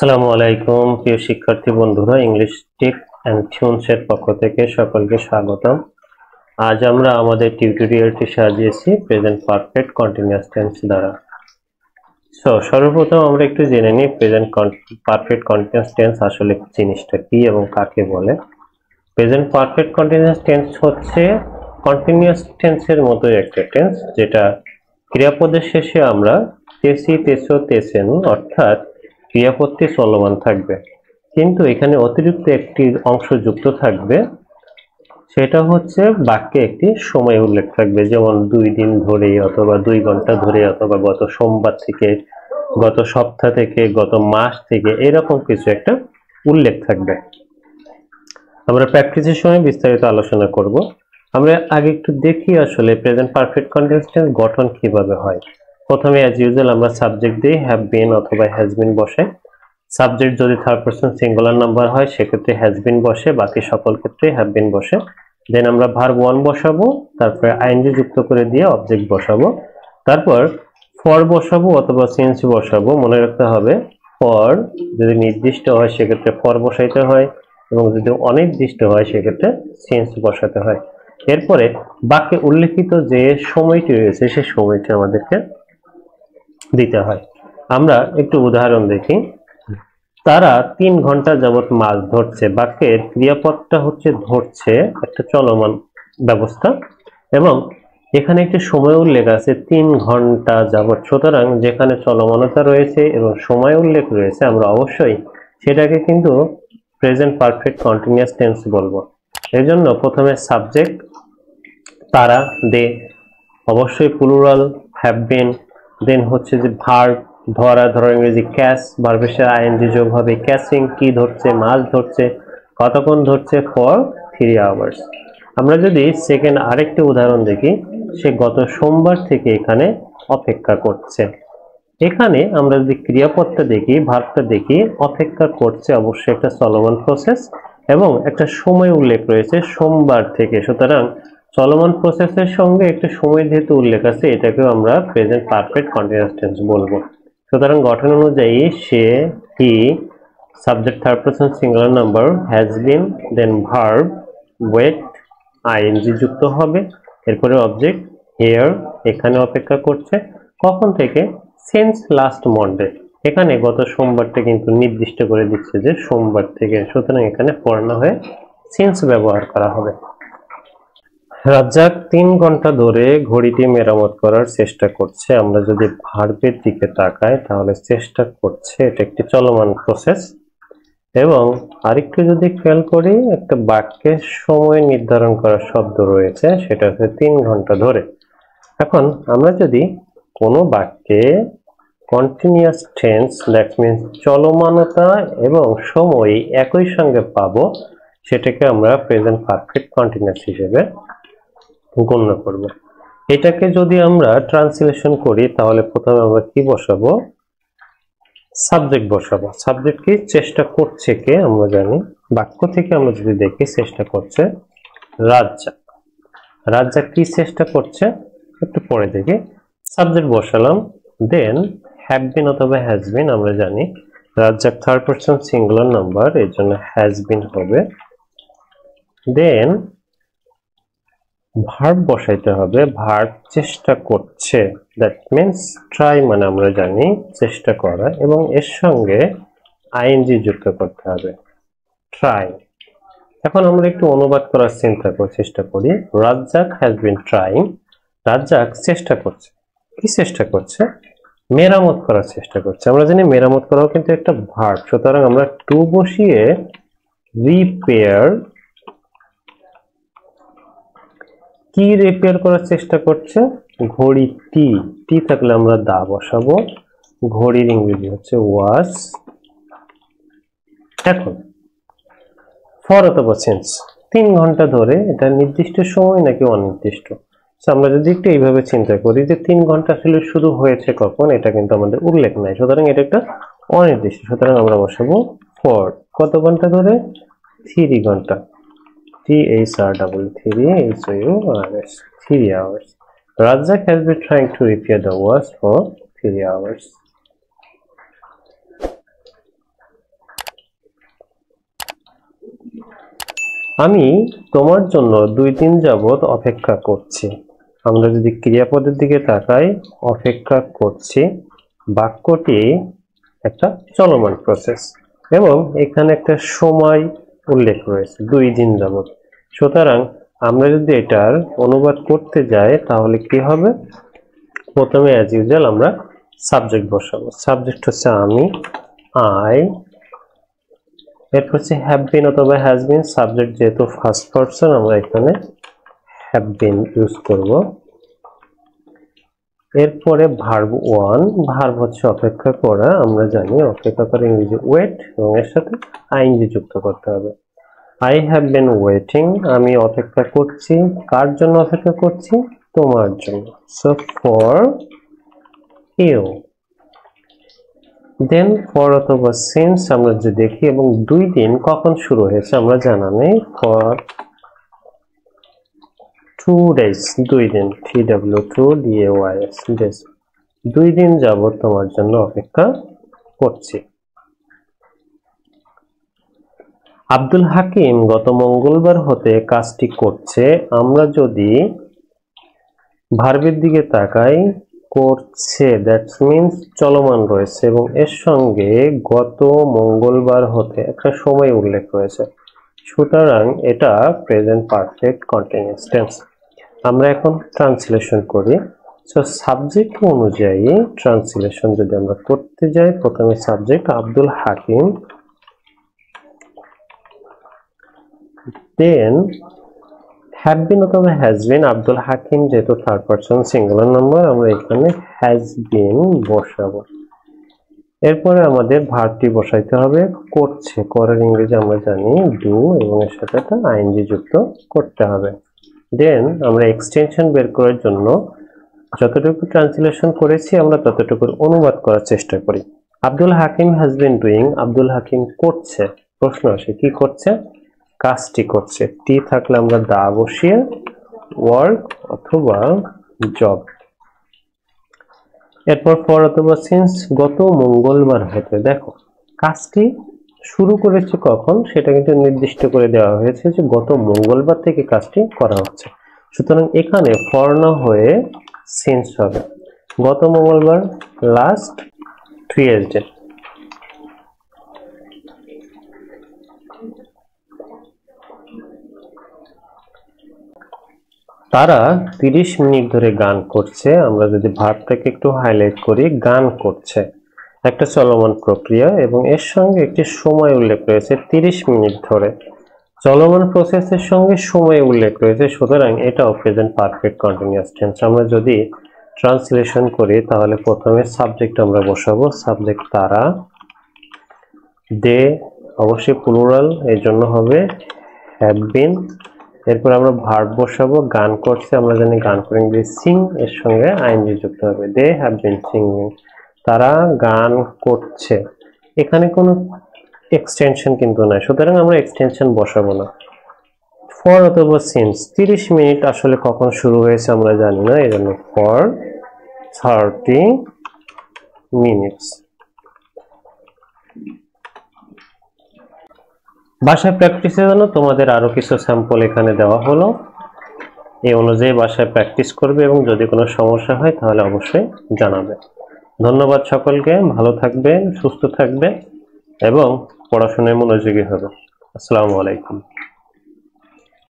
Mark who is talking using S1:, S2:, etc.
S1: আসসালামু আলাইকুম প্রিয় শিক্ষার্থী বন্ধুরা, ইংলিশ টিপ এন্ড টিউনস এর পক্ষ থেকে সকলকে স্বাগতম। আজ আমরা আমাদের টিউটোরিয়ালটি সাজিয়েছি প্রেজেন্ট পারফেক্ট কন্টিনিউয়াস টেন্স দ্বারা। সর্বপ্রথম আমরা একটু জেনে নিই প্রেজেন্ট পারফেক্ট কন্টিনিউয়াস টেন্স আসলে জিনিসটা কি এবং কাকে বলে। প্রেজেন্ট পারফেক্ট কন্টিনিউয়াস টেন্স হচ্ছে কন্টিনিউয়াস টেন্সের মতোই একটা টেন্স, যেটা ক্রিয়াপদের শেষে আমরা তেসি, তেসো, তেসেন অর্থাৎ ক্রিয়াপদটি চলমান থাকবে, কিন্তু এখানে অতিরিক্ত একটি অংশ যুক্ত থাকবে, সেটা হচ্ছে বাক্যে একটি সময় উল্লেখ থাকবে, যেমন 2 দিন ধরে অথবা 2 ঘন্টা ধরে অথবা গত সোমবার থেকে, গত সপ্তাহ থেকে, গত মাস থেকে, এরকম কিছু একটা উল্লেখ থাকবে। আমরা প্র্যাকটিসের সময় বিস্তারিত আলোচনা করব। আমরা আগে একটু দেখি আসলে প্রেজেন্ট পারফেক্ট কন্টিনিউয়াস টেন্স গঠন কিভাবে হয়। প্রথমে অ্যাজ ইউজুয়াল আমরা সাবজেক্ট দিয়ে হ্যাভ বিন অথবা হ্যাজ বিন বসে। সাবজেক্ট যদি থার্ড পারসন সিঙ্গুলার নাম্বার হয় সেক্ষেত্রে হ্যাজ বিন বসে, বাকি সকল ক্ষেত্রে হ্যাভ বিন বসে। দেন আমরা ভার্ব 1 বসাবো, তারপরে আইএনজি যুক্ত করে দিয়ে অবজেক্ট বসাবো, তারপর ফর বসাবো অথবা সিন্স বসাবো। মনে রাখতে হবে ফর যদি নির্দিষ্ট হয় সেক্ষেত্রে ফর বসাইতে হয়, এবং যদি অনির্দিষ্ট হয় সেক্ষেত্রে সিন্স বসাতে হয়। এরপরে বাক্যে উল্লেখিত যে সময়টি রয়েছে সেই সময়টি আমাদেরকে দিতে হয়। আমরা একটু উদাহরণ দেখি। তারা 3 ঘন্টা যাবত মাছ ধরছে। বাক্যের ক্রিয়াপদটা হচ্ছে ধরছে, একটা চলমান ব্যবস্থা, এবং এখানে একটি সময় উল্লেখ আছে 3 ঘন্টা যাবত। সুতরাং যেখানে চলমানতা রয়েছে এবং সময় উল্লেখ রয়েছে আমরা অবশ্যই সেটাকে কিন্তু প্রেজেন্ট পারফেক্ট কন্টিনিউয়াস টেন্স বলবো। এর জন্য প্রথমে সাবজেক্ট তারা, দে অবশ্যই প্লুরাল হ্যাভ বিন, দেন হচ্ছে যে ভার্ব ধরা, ধরার ইংরেজি ক্যাচ, ভার্বের সাথে আইএনজি যোগ হবে, ক্যাচিং কি ধরছে, মাছ ধরছে, কতক্ষণ ধরছে, ফর 3 আওয়ার্স। আমরা যদি সেকেন্ড আরেকটি উদাহরণ দেখি, সে গত সোমবার থেকে এখানে অপেক্ষা করছে। এখানে আমরা যদি ক্রিয়াপদটা দেখি, ভার্বটা দেখি, অপেক্ষা করছে অবশ্যই একটা চলমান প্রসেস এবং একটা সময় উল্লেখ রয়েছে সোমবার থেকে। সুতরাং চলমান প্রসেসের সঙ্গে একটা সময় যেহেতু উল্লেখ আছে, এটাকেও আমরা প্রেজেন্ট পারফেক্ট কন্টিনিউয়াস টেন্স বলবো। সুতরাং গঠন অনুযায়ী সে, he, subject third person singular number, has been, then verb, wait, ING যুক্ত হবে, এরপরে অবজেক্ট হিয়ার, এখানে অপেক্ষা করছে, কখন থেকে, সিন্স লাস্ট মন্ডে, এখানে গত সোমবারটা কিন্তু নির্দিষ্ট করে দিচ্ছে যে সোমবার থেকে, সুতরাং এখানে ফর না হয়ে সিন্স ব্যবহার করা হবে। রাজ্জাক 3 ঘন্টা ধরে ঘড়িটি মেরামত করার চেষ্টা করছে। আমরা যদি ভার্বের দিকে তাকাই তাহলে চেষ্টা করছে, এটা একটি চলমান প্রসেস, এবং আরেকটু যদি খেয়াল করি একটা বাক্যের সময় নির্ধারণ করার শব্দ রয়েছে, সেটা হচ্ছে 3 ঘন্টা ধরে। এখন আমরা যদি কোনো বাক্যে কন্টিনিউয়াস টেন্স, দ্যাট মিন্স চলমানতা এবং সময় একই সঙ্গে পাবো, সেটাকে আমরা প্রেজেন্ট পারফেক্ট কন্টিনিউয়াস হিসেবে গণ্য করব। এটাকে যদি আমরা ট্রান্সলেশন করি তাহলে প্রথমে আমরা কি বসাবো, সাবজেক্ট বসাবো। সাবজেক্ট কি, চেষ্টা করছে কে আমরা জানি, বাক্য থেকে আমরা যদি দেখি চেষ্টা করছে রাজ্জাক। রাজ্জাক কি চেষ্টা করছে একটু পরে দেখি। সাবজেক্ট বসালাম, দেন হ্যাভ বিন অথবা হ্যাজ বিন, আমরা জানি Razzak third person singular number, এর জন্য হ্যাজ বিন হবে। দেন ভার্ব বসাইতে হবে, ভার্ব চেষ্টা করছে, দ্যাট মিন্স ট্রাই, মানে আমরা জানি চেষ্টা করা, এবং এর সঙ্গে আইএনজি যুক্ত করতে হবে, ট্রাই। এখন আমরা একটু অনুবাদ করার চেষ্টা করি। Razzak has been trying, Razzak চেষ্টা করছে, কি চেষ্টা করছে, মেরামত করার চেষ্টা করছে। আমরা জানি মেরামত করাও কিন্তু একটা ভার্ব, সুতরাং আমরা টু বসিয়ে রিপেয়ার, কি রিপেয়ার করার চেষ্টা করছে, ঘড়িটি, টি থাকলে আমরা দা বসাবো, ঘড়ির ইংরেজি হচ্ছে ওয়াচ। এখন ফর অথবা সিন্স 3 ঘন্টা ধরে, এটা নির্দিষ্ট সময় নাকি অনির্দিষ্ট? আমরা যদি একটু এইভাবে চিন্তা করি যে 3 ঘন্টা আসলে শুরু হয়েছে কখন, এটা কিন্তু আমাদের উল্লেখ নাই, সুতরাং এটা একটা অনির্দিষ্ট। সুতরাং আমরা বসাবো ফর, কত ঘন্টা ধরে, 3 ঘন্টা, three hours. Razak has been trying to repair the watch for 3 hours. আমি তোমার জন্য 2 দিন যাবত অপেক্ষা করছি। আমরা যদি ক্রিয়াপদের দিকে তাকাই, অপেক্ষা করছি বাক্যটি একটা চলমান প্রসেস এবং এখানে একটা সময় উল্লেখ রয়েছে 2 দিন যাবত। সুতরাং আমরা যদি এটার অনুবাদ করতে যাই তাহলে কি হবে? প্রথমে অ্যাজ ইউজুয়াল আমরা সাবজেক্ট বসাবো। সাবজেক্ট হচ্ছে আমি, আই। এরপর হচ্ছে হ্যাভ বিন অথবা হ্যাজ বিন। সাবজেক্ট যেহেতু ফার্স্ট পারসন, আমরা এখানে হ্যাভ বিন ইউজ করব। এরপরে ভার্ব 1। ভার্ব হচ্ছে অপেক্ষা করা। আমরা জানি অপেক্ষা করা ইংরেজি ওয়েট এবং এর সাথে আইএনজি যুক্ত করতে হবে। I have been waiting. আমি অপেক্ষা করছি। কার জন্য অপেক্ষা করছি? তোমার জন্য। So for you. Then for অথবা সিন্স আমরা যে দেখি এবং 2 দিন কখন শুরু হয়েছে আমরা জানা নেই। ফর 2 days, 2 দিন, TW2DAYS, days। 2 দিন যাবত তোমার জন্য অপেক্ষা করছি। আব্দুল হাকিম গত মঙ্গলবার হতে কাজটি করছে। আমরা যদি ভার্বের দিকে তাকাই, করছে দ্যাটস মিন্স চলমান রয়েছে এবং এর সঙ্গে গত মঙ্গলবার হতে একটা সময় উল্লেখ রয়েছে। সুতরাং এটা প্রেজেন্ট পারফেক্ট কন্টিনিউয়াস টেন্স। আমরা এখন ট্রান্সলেশন করি। সো সাবজেক্ট অনুযায়ী ট্রান্সলেশন যদি আমরা করতে যাই, প্রথমে subject Abdul Hakim, then have been অথবা হ্যাজ বিন। আব্দুল হাকিম যেহেতু থার্ড পারসন সিঙ্গুলার নাম্বার, আমরা এখানে হ্যাজ বিন বসাবো। এরপরে আমাদের ভার্বটি বসাইতে হবে। করছে, করার ইংরেজি আমরা জানি ডু এবং এর সাথে একটা আইএনজি যুক্ত করতে হবে। দেন আমরা এক্সটেনশন বের করার জন্য যতটুকু ট্রান্সলেশন করেছি আমরা ততটুকু অনুবাদ করার চেষ্টা করি। Abdul Hakim has been doing. Abdul Hakim করছে। প্রশ্ন আসে কি করছে? কাজটি করছে। টি থাকলে আমরা দা বসিয়ে ওয়ার্ক অথবা জব। এরপর ফর অথবা সিন্স গত মঙ্গলবার হতে। দেখো কাজটি শুরু করেছে কখন সেটা কিন্তু নির্দিষ্ট করে দেওয়া হয়েছে যে গত মঙ্গলবার থেকে কাজটি করা হচ্ছে। সুতরাং এখানে ফর না হয়ে সিন্স হবে। গত মঙ্গলবার, লাস্ট টুয়েসডে। তারা 30 মিনিট ধরে গান করছে। আমরা যদি ভার্বটাকে একটু হাইলাইট করি, গান করছে একটা চলমান প্রক্রিয়া এবং এর সঙ্গে একটি সময় উল্লেখ রয়েছে 30 মিনিট ধরে। চলমান প্রসেসের সঙ্গে সময় উল্লেখ রয়েছে, সুতরাং এটাও প্রেজেন্ট পারফেক্ট কন্টিনিউয়াস টেন্স। আমরা যদি ট্রান্সলেশন করি তাহলে প্রথমে সাবজেক্ট আমরা বসাবো। সাবজেক্ট তারা, দে অবশ্যই প্লুরাল, এর জন্য হবে হ্যাভ বিন। এরপর আমরা ভার্ব বসাবো। গান করছে, আমরা জানি গান করে ইংরেজি সিং, এর সঙ্গে আইএনজি যুক্ত হবে। They have been singing. তারা গান করছে। এখানে কোনো এক্সটেনশন কিন্তু নাই, সুতরাং আমরা এক্সটেনশন বসাবো না। ফর অথবা সিন্স 30 মিনিট আসলে কখন শুরু হয়েছে আমরা জানি না, এজন্য ফর 30 মিনিটস। বাসায় প্র্যাকটিসের জন্য তোমাদের আরো কিছু স্যাম্পল এখানে দেওয়া হলো। এই অনুযায়ী বাসায় প্র্যাকটিস করবে এবং যদি কোনো সমস্যা হয় তাহলে অবশ্যই জানাবে। ধন্যবাদ সকলকে। ভালো থাকবে, সুস্থ থাকবে এবং পড়াশোনায় মনোযোগী হবে। আসসালামু আলাইকুম।